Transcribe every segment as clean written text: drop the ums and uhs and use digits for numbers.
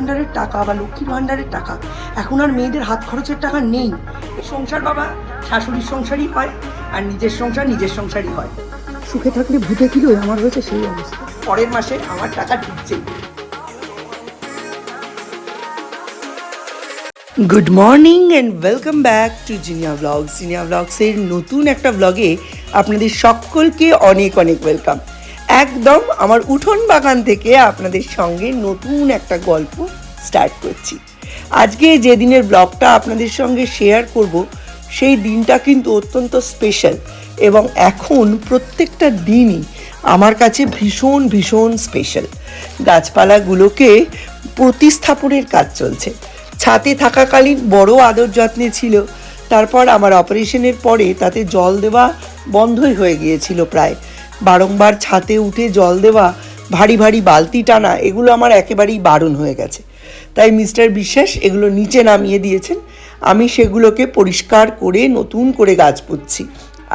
ভাণ্ডারের টাকা বা লক্ষ্মীর ভাণ্ডারের টাকা এখন আর মেয়েদের হাত খরচের টাকা নেই। সংসার বাবা শাশুড়ির সংসারই হয়, আর নিজের সংসারই হয়। সুখে থাকলে ভূতে কিলোয় আমার হয়েছে সেই অবস্থা। পরের মাসে আমার টাকা ঢুকছে। Good morning and welcome back to Zinnia blogs. জিনিয়া ব্লগসের নতুন একটা ব্লগে আপনাদের সকলকে অনেক অনেক ওয়েলকাম। একদম আমার উঠোন বাগান থেকে আপনাদের সঙ্গে নতুন একটা গল্প স্টার্ট করছি। আজকে যে দিনের ব্লগটা আপনাদের সঙ্গে শেয়ার করব সেই দিনটা কিন্তু অত্যন্ত স্পেশাল, এবং এখন প্রত্যেকটা দিনই আমার কাছে ভীষণ ভীষণ স্পেশাল। গাছপালাগুলোকে প্রতিস্থাপনের কাজ চলছে। ছাদে থাকাকালীন বড় আদর যত্নে ছিল, তারপর আমার অপারেশনের পরে তাতে জল দেওয়া বন্ধই হয়ে গিয়েছিল প্রায়। বারংবার ছাদে উঠে জল দেওয়া, ভারী ভারী বালতি টানা, এগুলো আমার একেবারেই বারণ হয়ে গেছে। তাই মিস্টার বিশ্বাস এগুলো নিচে নামিয়ে দিয়েছেন, আমি সেগুলোকে পরিষ্কার করে নতুন করে গাছ পুঁতছি।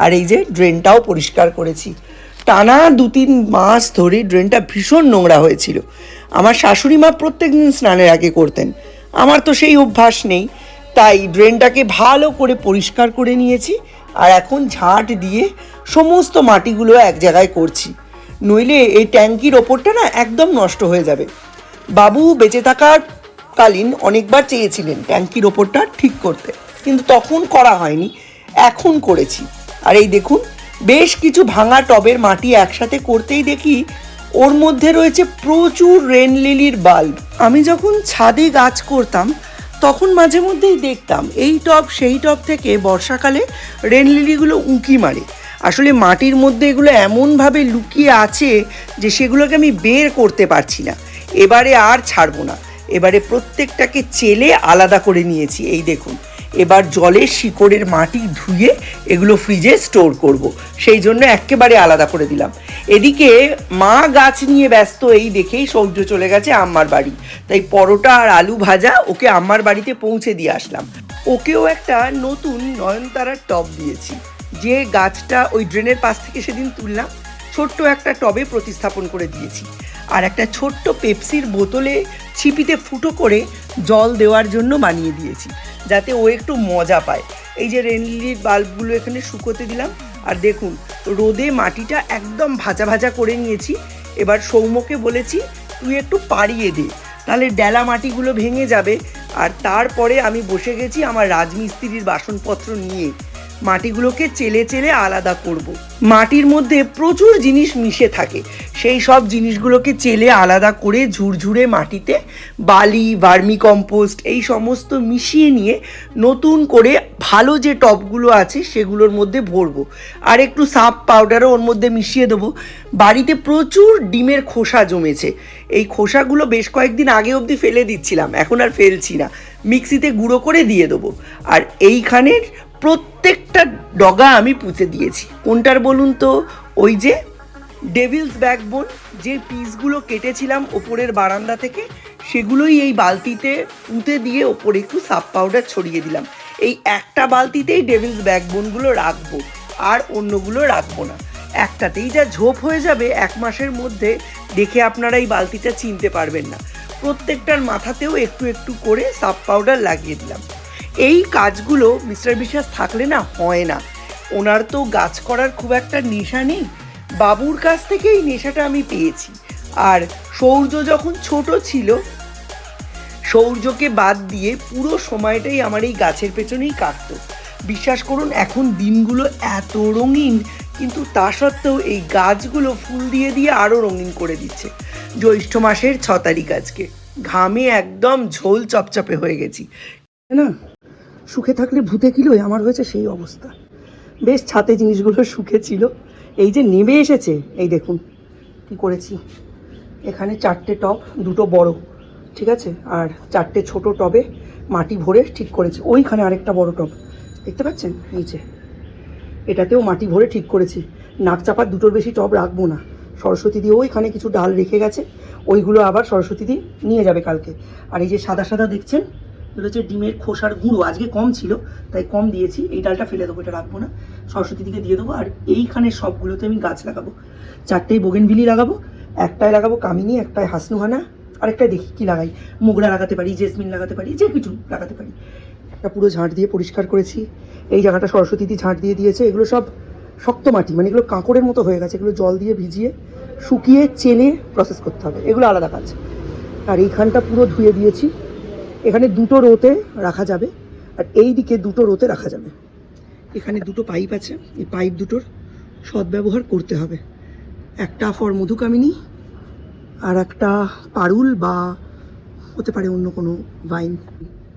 আর এই যে ড্রেনটাও পরিষ্কার করেছি। টানা 2-3 মাস ধরে ড্রেনটা ভীষণ নোংরা হয়েছিল। আমার শাশুড়ি মা প্রত্যেক দিন স্নানের আগে করতেন, আমার তো সেই অভ্যাস নেই, তাই ড্রেনটাকে ভালো করে পরিষ্কার করে নিয়েছি। আর এখন ঝাঁট দিয়ে সমস্ত মাটিগুলো এক জায়গায় করছি, নইলে এই ট্যাঙ্কির ওপরটা না একদম নষ্ট হয়ে যাবে। বাবু বেঁচে থাকার কালীন অনেকবার চেয়েছিলেন ট্যাঙ্কির ওপরটা ঠিক করতে, কিন্তু তখন করা হয়নি, এখন করেছি। আর এই দেখুন, বেশ কিছু ভাঙা টবের মাটি একসাথে করতেই দেখি ওর মধ্যে রয়েছে প্রচুর রেন লিলির বাল্ব। আমি যখন ছাদে গাছ করতাম তখন মাঝে মধ্যেই দেখতাম এই টব সেই টব থেকে বর্ষাকালে রেন লিলিগুলো উঁকি মারে। আসলে মাটির মধ্যে এগুলো এমনভাবে লুকিয়ে আছে যে সেগুলোকে আমি বের করতে পারছি না। এবারে আর ছাড়বো না, এবারে প্রত্যেকটাকে চেলে আলাদা করে নিয়েছি। এই দেখুন, এবার জলের শিকড়ের মাটি ধুয়ে এগুলো ফ্রিজে স্টোর করব, সেই জন্য একেবারে আলাদা করে দিলাম। এদিকে মা গাছ নিয়ে ব্যস্ত, এই দেখেই সৌর্য চলে গেছে আম্মার বাড়ি, তাই পরোটা আর আলু ভাজা ওকে আম্মার বাড়িতে পৌঁছে দিয়ে আসলাম। ওকেও একটা নতুন নয়নতারার টব দিয়েছি, যে গাছটা ওই ড্রেনের পাশ থেকে সেদিন তুললাম, ছোট্ট একটা টবে প্রতিস্থাপন করে দিয়েছি। আর একটা ছোট্ট পেপসির বোতলে ছিপিতে ফুটো করে জল দেওয়ার জন্য বানিয়ে দিয়েছি, যাতে ও একটু মজা পায়। এই যে রেন লিলির বাল্বগুলো এখানে শুকোতে দিলাম, আর দেখুন রোদে মাটিটা একদম ভাজা ভাজা করে নিয়েছি। এবার সৌম্যকে বলেছি তুই একটু পাড়িয়ে দে, তাহলে ডেলা মাটিগুলো ভেঙে যাবে। আর তারপরে আমি বসে গেছি আমার রাজমিস্ত্রির বাসনপত্র নিয়ে, মাটিগুলোকে চেলে চেলে আলাদা করব। মাটির মধ্যে প্রচুর জিনিস মিশে থাকে, সেই সব জিনিসগুলোকে চেলে আলাদা করে ঝুরঝুরে মাটিতে বালি, ভার্মি কম্পোস্ট এই সমস্ত মিশিয়ে নিয়ে নতুন করে ভালো যে টবগুলো আছে সেগুলোর মধ্যে ভরবো। আর একটু সাপ পাউডারও ওর মধ্যে মিশিয়ে দেবো। বাড়িতে প্রচুর ডিমের খোসা জমেছে, এই খোসাগুলো বেশ কয়েকদিন আগে অবধি ফেলে দিচ্ছিলাম, এখন আর ফেলছি না, মিক্সিতে গুঁড়ো করে দিয়ে দেবো। আর এইখানের প্রত্যেকটা ডগা আমি পুঁতে দিয়েছি। কোনটার বলুন তো? ওই যে ডেভিলস ব্যাকবোন, যে পিসগুলো কেটেছিলাম ওপরের বারান্দা থেকে, সেগুলোই এই বালতিতে পুঁতে দিয়ে ওপরে একটু সাপ পাউডার ছড়িয়ে দিলাম। এই একটা বালতিতেই ডেভিলস ব্যাকবোনগুলো রাখবো, আর অন্যগুলো রাখবো না। একটাতেই যা ঝোপ হয়ে যাবে 1 মাসের মধ্যে, দেখে আপনারা এই বালতিটা চিনতে পারবেন না। প্রত্যেকটার মাথাতেও একটু একটু করে সাপ পাউডার লাগিয়ে দিলাম। এই কাজগুলো মিস্টার বিশ্বাস থাকলে না হয় না। ওনার তো গাছ করার খুব একটা নেশা নেই, বাবুর কাছ থেকে এই নেশাটা আমি পেয়েছি। আর সৌর্য যখন ছোট ছিল, সৌর্যকে বাদ দিয়ে পুরো সময়টাই আমার এই গাছের পেছনেই কাটতো। বিশ্বাস করুন এখন দিনগুলো এত রঙিন, কিন্তু তা সত্ত্বেও এই গাছগুলো ফুল দিয়ে দিয়ে আরও রঙিন করে দিচ্ছে। জ্যৈষ্ঠ মাসের 6 তারিখ আজকে, ঘামে একদম ঝোল চপচপে হয়ে গেছি না। সুখে থাকলে ভূতে কিলোয় আমার হয়েছে সেই অবস্থা। বেশ ছাতে জিনিসগুলো শুকেছিল, এই যে নেমে এসেছে। এই দেখুন কি করেছি, এখানে 4টে টব, 2টো বড়, ঠিক আছে, আর 4টে ছোট টবে মাটি ভরে ঠিক করেছি। ওইখানে আরেকটা বড় টব দেখতে পাচ্ছেন, এই যে এটাতেও মাটি ভরে ঠিক করেছি। নাক চাপার 2টোর বেশি টব রাখবো না। সরস্বতী দিয়ে ওইখানে কিছু ডাল রেখে গেছে, ওইগুলো আবার সরস্বতী দিয়ে নিয়ে যাবে কালকে। আর এই যে সাদা সাদা দেখছেন, এগুলো হচ্ছে ডিমের খোসার গুঁড়ো, আজকে কম ছিল তাই কম দিয়েছি। এই ডালটা ফেলে দেবো, এটা রাখবো না, সরস্বতী দিকে দিয়ে দেবো। আর এইখানে সবগুলোতে আমি গাছ লাগাবো। 4টেই বোগেনভিলি লাগাবো, একটায় লাগাবো কামিনী, একটায় হাসনুহানা, আরেকটা দেখি কী লাগাই, মোগরা লাগাতে পারি, জেসমিন লাগাতে পারি, যে কিছু লাগাতে পারি। একটা পুরো ঝাঁট দিয়ে পরিষ্কার করেছি। এই জায়গাটা সরস্বতীদি ঝাঁট দিয়ে দিয়েছে। এগুলো সব শক্ত মাটি, মানে এগুলো কাঁকড়ের মতো হয়ে গেছে। এগুলো জল দিয়ে ভিজিয়ে শুকিয়ে চেলে প্রসেস করতে হবে, এগুলো আলাদা কাজ। আর এইখানটা পুরো ধুয়ে দিয়েছি। এখানে দুটো রোতে রাখা যাবে, আর এই দিকে দুটো রোতে রাখা যাবে। এখানে দুটো পাইপ আছে, এই পাইপ দুটোর সদ্ব্যবহার করতে হবে। একটা ফর মধুকামিনী আর একটা পারুল, বা হতে পারে অন্য কোনো ভাইন।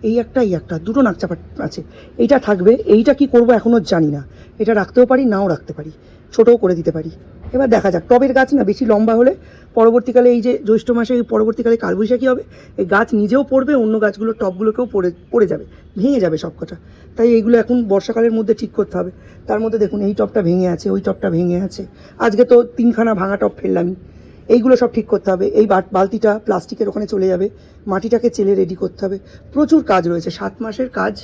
এই একটা দুটো নাকচাপা আছে। এইটা থাকবে। এইটা কি করব এখনও জানি না। এটা রাখতেও পারি, নাও রাখতে পারি, ছোটও করে দিতে পারি। এবার দেখা যাক। টবের গাছ না, বেশি লম্বা হলে পরবর্তীকালে এই যে জ্যৈষ্ঠ মাসে পরবর্তীকালে কালবৈশাখী হবে, এই গাছ নিজেও পড়বে, অন্য গাছগুলোর টবগুলোকেও পড়ে যাবে, ভেঙে যাবে সব কটা। তাই এইগুলো এখন বর্ষাকালের মধ্যে ঠিক করতে হবে। তার মধ্যে দেখুন এই টবটা ভেঙে আছে, ওই টবটা ভেঙে আছে। আজকে তো 3খানা ভাঙা টব ফেললামই। এইগুলো সব ঠিক করতে হবে। এই বালতিটা প্লাস্টিকের ওখানে চলে যাবে, মাটিটাকে চেলে রেডি করতে হবে। প্রচুর কাজ রয়েছে। 7 মাসের কাজ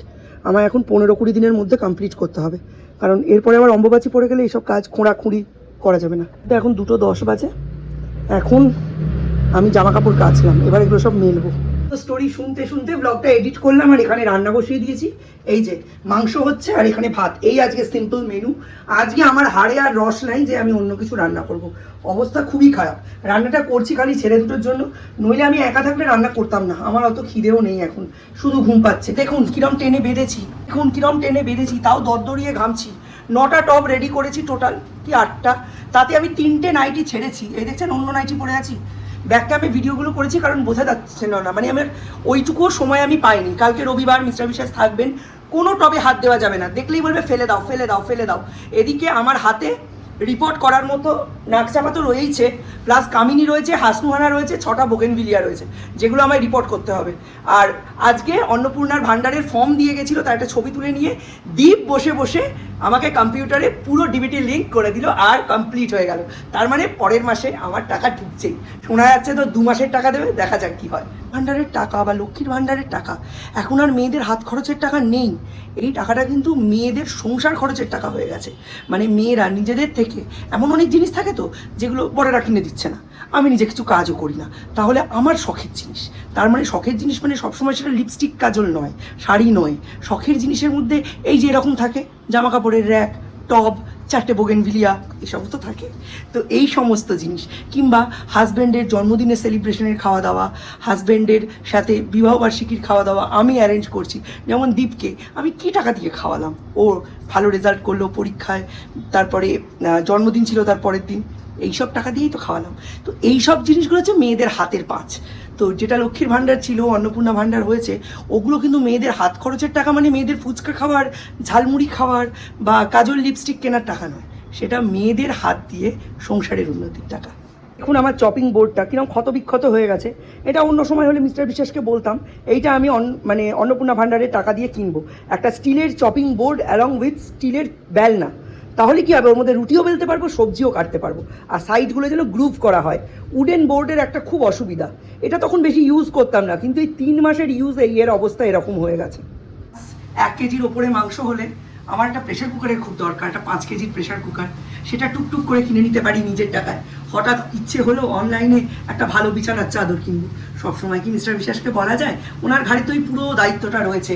আমার এখন 15-20 দিনের মধ্যে কমপ্লিট করতে হবে, কারণ এরপরে আবার অম্বুবাচী পড়ে গেলে এইসব কাজ খোঁড়াখুঁড়ি করা যাবে না। এখন 2:10 বাজে। এখন আমি জামা কাপড় কাচলাম, এবার এগুলো সব মেলবো। স্টোরি শুনতে শুনতে ব্লগটা এডিট করলাম, আর এখানে রান্না বসিয়ে দিয়েছি। এই যে মাংস হচ্ছে, আর এখানে ভাত। এই আজকে সিম্পল মেনু। আজকে আমার হাড়ে আর রস নাই যে আমি অন্য কিছু রান্না করব। অবস্থা খুবই খারাপ। রান্নাটা করছি খালি ছেলে দুটোর জন্য, নইলে আমি একা থাকলে রান্না করতাম না। আমার অত খিদেও নেই এখন, শুধু ঘুম পাচ্ছে। দেখুন কিরম টেনে বেঁধেছি, তাও দরদরিয়ে ঘামছি। 9টা টব রেডি করেছি, টোটাল কি 8টা। তাতে আমি 3টে নাইটি ছেড়েছি। এই দেখছেন অন্য নাইটি পরে আছি। ব্যাকটা আমি ভিডিওগুলো করেছি কারণ বোঝা যাচ্ছে না, মানে আমার ওইটুকুও সময় আমি পাইনি। কালকে রবিবার, মিস্টার বিশ্বাস থাকবেন, কোনো টবে হাত দেওয়া যাবে না। দেখলেই বলবে ফেলে দাও। এদিকে আমার হাতে রিপোর্ট করার মতো নাকচাপা তো রয়েইছে, প্লাস কামিনী রয়েছে, হাসনুহানা রয়েছে, 6টা বোগেনভিলিয়া রয়েছে, যেগুলো আমায় রিপোর্ট করতে হবে। আর আজকে অন্নপূর্ণার ভাণ্ডারের ফর্ম দিয়ে গেছিলো, তার একটা ছবি তুলে নিয়ে দীপ বসে বসে আমাকে কম্পিউটারে পুরো ডিবিটি লিঙ্ক করে দিল, আর কমপ্লিট হয়ে গেল। তার মানে পরের মাসে আমার টাকা ঢুকছেই। শোনা যাচ্ছে তো 2 মাসের টাকা দেবে, দেখা যাক কী হয়। ভাণ্ডারের টাকা বা লক্ষ্মীর ভাণ্ডারের টাকা এখন আর মেয়েদের হাত খরচের টাকা নেই। এই টাকাটা কিন্তু মেয়েদের সংসার খরচের টাকা হয়ে গেছে। মানে মেয়েরা নিজেদের থেকে, এমন অনেক জিনিস থাকে তো যেগুলো বড়রা কিনে দিচ্ছে না, আমি নিজে কিছু কাজও করি না, তাহলে আমার শখের জিনিস। তার মানে শখের জিনিস মানে সবসময় সেটা লিপস্টিক, কাজল নয়, শাড়ি নয়। শখের জিনিসের মধ্যে এই যে এরকম থাকে, জামা কাপড়ের র্যাক, টব, 4টে বোগেনভিলিয়া, এসব তো থাকে। তো এই সমস্ত জিনিস, কিংবা হাজব্যান্ডের জন্মদিনের সেলিব্রেশনের খাওয়া দাওয়া, হাজব্যান্ডের সাথে বিবাহবার্ষিকীর খাওয়া দাওয়া আমি অ্যারেঞ্জ করছি। যেমন দীপকে আমি কী টাকা দিয়ে খাওয়ালাম, ও ভালো রেজাল্ট করলো পরীক্ষায়, তারপরে জন্মদিন ছিল তার পরের দিন, এইসব টাকা দিয়েই তো খাওয়ালাম। তো এইসব জিনিসগুলো হচ্ছে মেয়েদের হাতের পাঁচ। তো যেটা লক্ষ্মীর ভাণ্ডার ছিল, অন্নপূর্ণা ভাণ্ডার হয়েছে, ওগুলো কিন্তু মেয়েদের হাত খরচের টাকা, মানে মেয়েদের ফুচকা খাওয়ার, ঝালমুড়ি খাওয়ার বা কাজল লিপস্টিক কেনার টাকা নয়। সেটা মেয়েদের হাত দিয়ে সংসারের উন্নতির টাকা। এখন আমার চপিং বোর্ডটা কিরকম ক্ষতবিক্ষত হয়ে গেছে। এটা অন্য সময় হলে মিস্টার বিশ্বাসকে বলতাম, এইটা আমি মানে অন্নপূর্ণা ভাণ্ডারের টাকা দিয়ে কিনবো একটা স্টিলের চপিং বোর্ড অ্যালং উইথ স্টিলের বেলনা। তাহলে কি হবে, ওর মধ্যে রুটিও বেলতে পারবো, সবজিও কাটতে পারবো, আর সাইডগুলো যেন গ্রুভ করা হয়। উডেন বোর্ডের একটা খুব অসুবিধা, এটা তখন বেশি ইউজ করতাম না, কিন্তু এই 3 মাসের ইউজে এর অবস্থা এরকম হয়ে গেছে। 1 কেজির ওপরে মাংস হলে আমার একটা প্রেশার কুকারের খুব দরকার, একটা 5 কেজির প্রেশার কুকার। সেটা টুকটুক করে কিনে নিতে পারি নিজের টাকায়। হঠাৎ ইচ্ছে হলো অনলাইনে একটা ভালো বিছানার চাদর কিনবো। সবসময় কি মিস্টার বিশ্বাসকে বলা যায়? ওনার ঘাড়ে তো এই পুরো দায়িত্বটা রয়েছে।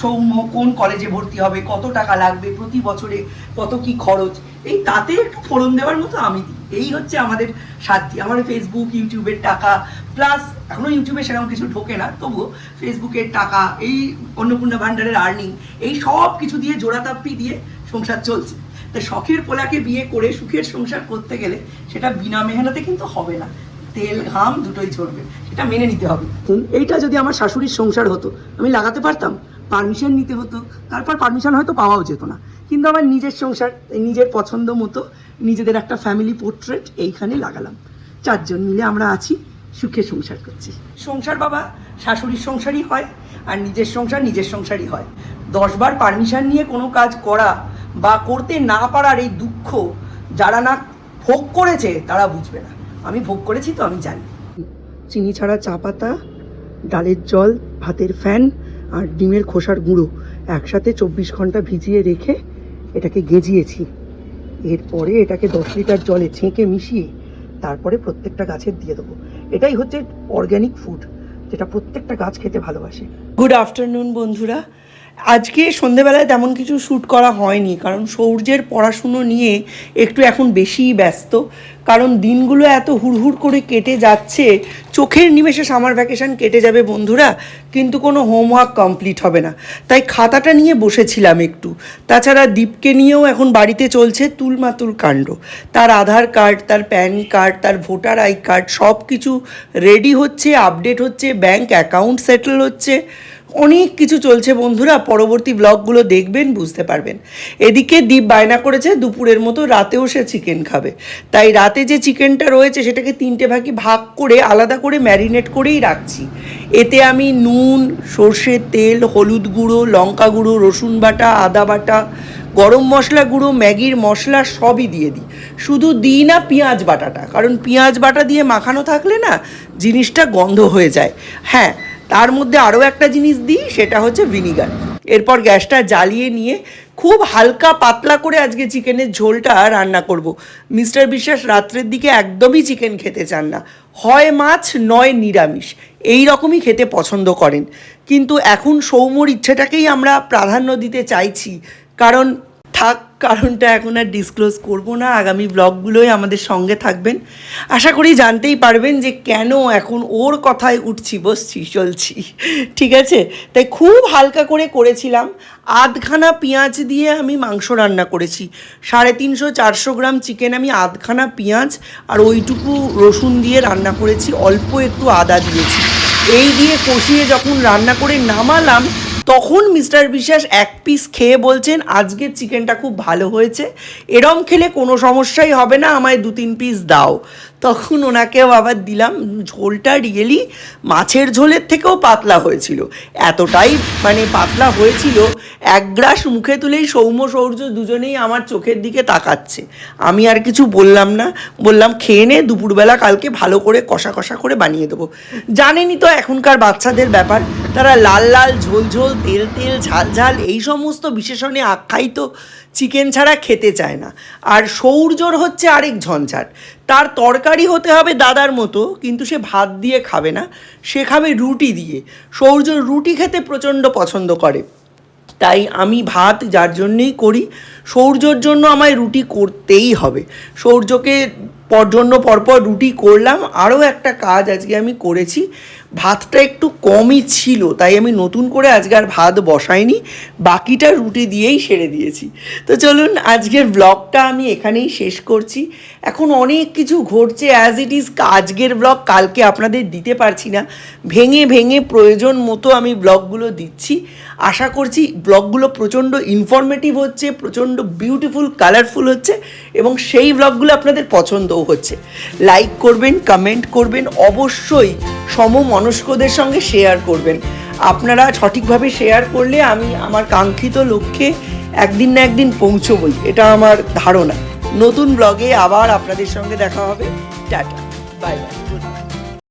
সৌম্য কোন কলেজে ভর্তি হবে, কত টাকা লাগবে, প্রতি বছরে কত কি খরচ, এই তাতে একটু ফোড়ন দেওয়ার মতো আমি দিই। এই হচ্ছে আমাদের সাধ্যি। আমার ফেসবুক, ইউটিউবের টাকা, প্লাস এখনও ইউটিউবে সেরকম কিছু ঢোকে না, তবুও ফেসবুকের টাকা, এই অন্নপূর্ণা ভাণ্ডারের আর্নিং, এই সব কিছু দিয়ে জোড়াতাপ্পি দিয়ে সংসার চলছে। তো শখের পোলাকে বিয়ে করে সুখের সংসার করতে গেলে সেটা বিনা মেহনতে কিন্তু হবে না, তেল ঘাম দুটোই ঝরবে, সেটা মেনে নিতে হবে। এইটা যদি আমার শাশুড়ির সংসার হতো, আমি লাগাতে পারতাম, পারমিশন নিতে হতো, তারপর পারমিশন হয়তো পাওয়াও যেত না। কিন্তু আমার নিজের সংসার, নিজের পছন্দ মতো নিজেদের একটা ফ্যামিলি পোর্ট্রেট এইখানে লাগালাম। 4 জন মিলে আমরা আছি, সুখে সংসার করছি। সংসার বাবা শাশুড়ির সংসারই হয়, আর নিজের সংসার নিজের সংসারই হয়। 10 বার পারমিশন নিয়ে কোনো কাজ করা বা করতে না পারার এই দুঃখ যারা না ভোগ করেছে তারা বুঝবে না। আমি ভোগ করেছি তো আমি জানি। চিনি ছাড়া চা পাতা, ডালের জল, ভাতের ফ্যান আর ডিমের খোসার গুঁড়ো একসাথে 24 ঘন্টা ভিজিয়ে রেখে এটাকে গেজিয়েছি। এরপরে এটাকে 10 লিটার জলে ছেঁকে মিশিয়ে তারপরে প্রত্যেকটা গাছের দিয়ে দেবো। এটাই হচ্ছে অর্গ্যানিক ফুড, যেটা প্রত্যেকটা গাছ খেতে ভালোবাসে। গুড আফটারনুন বন্ধুরা। আজকে সন্ধেবেলায় তেমন কিছু শ্যুট করা হয়নি, কারণ সৌর্যের পড়াশুনো নিয়ে একটু এখন বেশিই ব্যস্ত। কারণ দিনগুলো এত হুড়হুড় করে কেটে যাচ্ছে, চোখের নিমেষে সামার ভ্যাকেশন কেটে যাবে বন্ধুরা, কিন্তু কোনো হোমওয়ার্ক কমপ্লিট হবে না। তাই খাতাটা নিয়ে বসেছিলাম একটু। তাছাড়া দীপকে নিয়েও এখন বাড়িতে চলছে তুলমাতুল কাণ্ড। তার আধার কার্ড, তার প্যান কার্ড, তার ভোটার আই কার্ড সব কিছু রেডি হচ্ছে, আপডেট হচ্ছে, ব্যাংক অ্যাকাউন্ট সেটেল হচ্ছে, অনেক কিছু চলছে বন্ধুরা। পরবর্তী ব্লগগুলো দেখবেন, বুঝতে পারবেন। এদিকে দীপ বায়না করেছে দুপুরের মতো রাতেও সে চিকেন খাবে। তাই রাতে যে চিকেনটা রয়েছে সেটাকে 3টে ভাগে ভাগ করে আলাদা করে ম্যারিনেট করেই রাখছি। এতে আমি নুন, সর্ষের তেল, হলুদ গুঁড়ো, লঙ্কা গুঁড়ো, রসুন বাটা, আদা বাটা, গরম মশলা গুঁড়ো, ম্যাগির মশলা সবই দিয়ে দিই। শুধু দিই না পেঁয়াজ বাটাটা, কারণ পেঁয়াজ বাটা দিয়ে মাখানো থাকলে না জিনিসটা গন্ধ হয়ে যায়। হ্যাঁ, তার মধ্যে আরও একটা জিনিস দিই, সেটা হচ্ছে ভিনিগার। এরপর গ্যাসটা জ্বালিয়ে নিয়ে খুব হালকা পাতলা করে আজকে চিকেনের ঝোলটা রান্না করব। মিস্টার বিশ্বাস রাত্রের দিকে একদমই চিকেন খেতে চান না, হয় মাছ নয় নিরামিষ, এই রকমই খেতে পছন্দ করেন। কিন্তু এখন সৌম্যর ইচ্ছেটাকেই আমরা প্রাধান্য দিতে চাইছি, কারণ কারণটা এখন আর ডিসক্লোজ করব না। আগামী ব্লগগুলোই আমাদের সঙ্গে থাকবেন, আশা করি জানতেই পারবেন যে কেন এখন ওর কথায় উঠছি বসছি চলছি, ঠিক আছে? তাই খুব হালকা করে করেছিলাম। আধখানা পেঁয়াজ দিয়ে আমি মাংস রান্না করেছি। 350-400 গ্রাম চিকেন আমি আধখানা পেঁয়াজ আর ওইটুকু রসুন দিয়ে রান্না করেছি, অল্প একটু আদা দিয়েছি। এই দিয়ে কষিয়ে যখন রান্না করে নামালাম, তখন মিস্টার বিশ্বাস এক পিস খেয়ে বলছেন আজকের চিকেনটা খুব ভালো হয়েছে, এরম খেলে কোনো সমস্যাই হবে না, আমায় 2-3 পিস দাও। তখন ওনাকেও আবার দিলাম। ঝোলটা রিয়েলি মাছের ঝোলের থেকেও পাতলা হয়েছিল, এতটাই পাতলা হয়েছিল, এক গ্রাস মুখে তুলেই সৌম্য সৌর্য দুজনেই আমার চোখের দিকে তাকাচ্ছে। আমি আর কিছু বললাম না, বললাম খেয়ে নে, দুপুরবেলা কালকে ভালো করে কষা কষা করে বানিয়ে দেবো। জানেনই তো এখনকার বাচ্চাদের ব্যাপার, তারা লাল লাল, ঝোল ঝোল, তেল তেল, ঝাল ঝাল এই সমস্ত বিশেষণে আখ্যায়িত চিকেন ছাড়া খেতে চায় না। আর সৌর্যর হচ্ছে আরেক ঝঞ্ঝাট, তার তরকারি হতে হবে দাদার মতো, কিন্তু সে ভাত দিয়ে খাবে না, সে খাবে রুটি দিয়ে। সৌর্য রুটি খেতে প্রচণ্ড পছন্দ করে, তাই আমি ভাত যার জন্যেই করি, সৌর্যর জন্য আমায় রুটি করতেই হবে। সৌর্যকে জন্য পরপর রুটি করলাম। আরও একটা কাজ আজকে আমি করেছি, ভাতটা একটু কমই ছিল, তাই আমি নতুন করে আজকে আর ভাত বসাইনি, বাকিটা রুটি দিয়েই সেরে দিয়েছি। তো চলুন আজকের ব্লগটা আমি এখানেই শেষ করছি। এখন অনেক কিছু ঘটছে, অ্যাজ ইট ইজ আজকের ব্লগ কালকে আপনাদের দিতে পারছি না, ভেঙে ভেঙে প্রয়োজন মতো আমি ব্লগগুলো দিচ্ছি। আশা করছি ব্লগগুলো প্রচণ্ড ইনফরমেটিভ হচ্ছে, প্রচণ্ড বিউটিফুল, কালারফুল হচ্ছে, এবং সেই ব্লগগুলো আপনাদের পছন্দও হচ্ছে। লাইক করবেন, কমেন্ট করবেন, অবশ্যই সমমনস্কদের সঙ্গে শেয়ার করবেন। আপনারা সঠিকভাবে শেয়ার করলে আমি আমার কাঙ্ক্ষিত লক্ষ্যে একদিন না একদিন পৌঁছবই, এটা আমার ধারণা। নতুন ব্লগে আবার আপনাদের সঙ্গে দেখা হবে। Tata, bye bye.